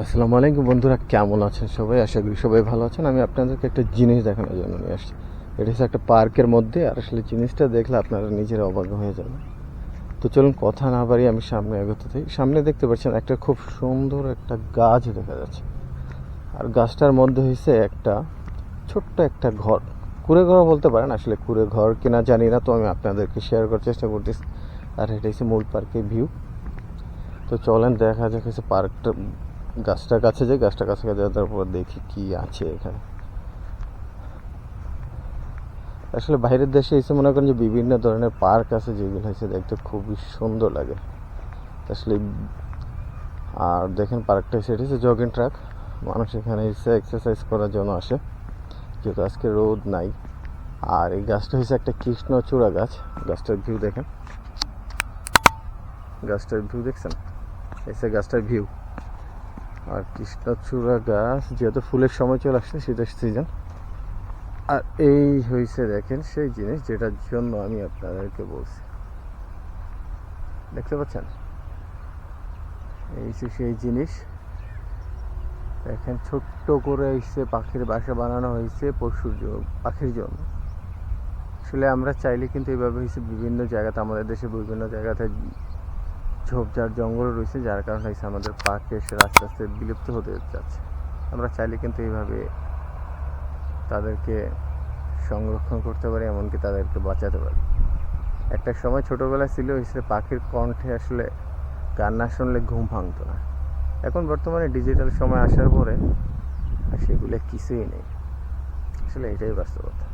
আসসালামু আলাইকুম বন্ধুরা, কেমন আছেন সবাই? আশা করি সবাই ভালো আছেন। আমি আপনাদেরকে একটা জিনিস দেখানোর জন্য নিয়ে আসছি। এটা হচ্ছে একটা পার্কের মধ্যে, আর আসলে জিনিসটা দেখলে আপনারা নিজেরা অবাক হয়ে যাবেন। তো চলুন কথা না বাড়িয়ে আমি সামনে এগোতে থাকি। সামনে দেখতে পাচ্ছেন একটা খুব সুন্দর একটা গাছ দেখা যাচ্ছে, আর গাছটার মধ্যে হয়েছে একটা ছোট্ট একটা ঘর। কুঁড়ে ঘর বলতে পারেন, আসলে কুঁড়ে ঘর কিনা জানি না, তো আমি আপনাদেরকে শেয়ার করার চেষ্টা করতেছি। আর এটা হচ্ছে মূল পার্কের ভিউ। তো চলেন দেখা যাক হচ্ছে পার্কটা, গাছটার কাছে যাই। গাছটার কাছে যাওয়ার পর দেখি কি আছে এখানে। আসলে বাইরের দেশে এসে মনে করেন যে বিভিন্ন ধরনের পার্ক আছে, যেগুলো হচ্ছে দেখতে খুবই সুন্দর লাগে আসলে। আর দেখেন পার্কটা সেটা হচ্ছে জগিং ট্র্যাক। মানুষ এখানে এসে এক্সারসাইজ করার জন্য আসে, যেহেতু আজকে রোদ নাই। আর এই গাছটা হচ্ছে একটা কৃষ্ণচূড়া গাছ। গাছটার ভিউ দেখেন, গাছটার ভিউ দেখছেন? এসে গাছটার ভিউ। আর কৃষ্ণচূড়া গাছ যেহেতু ফুলের সময় চলে আসছে, শীতের সিজন। আর এই হয়েছে দেখেন সেই জিনিস যেটার জন্য আমি আপনাদেরকে বলছি। দেখতে পাচ্ছেন? এই সেই জিনিস দেখেন, ছোট্ট করে এসে পাখির বাসা বানানো হয়েছে পাখির জন্য। আসলে আমরা চাইলে কিন্তু এইভাবে হয়েছে বিভিন্ন জায়গাতে, আমাদের দেশে বিভিন্ন জায়গাতে ঝোপঝাড় জঙ্গল রয়েছে, যার কারণে হয়েছে আমাদের পাখি এসে আস্তে আস্তে বিলুপ্ত হতে যাচ্ছে। আমরা চাইলে কিন্তু এইভাবে তাদেরকে সংরক্ষণ করতে পারি, এমনকি তাদেরকে বাঁচাতে পারি। একটা সময় ছোটোবেলায় ছিল হচ্ছে পাখির কণ্ঠে আসলে গান না শুনলে ঘুম ভাঙতো না। এখন বর্তমানে ডিজিটাল সময় আসার পরে আর সেগুলো কিছুই নেই। আসলে এটাই বাস্তবতা।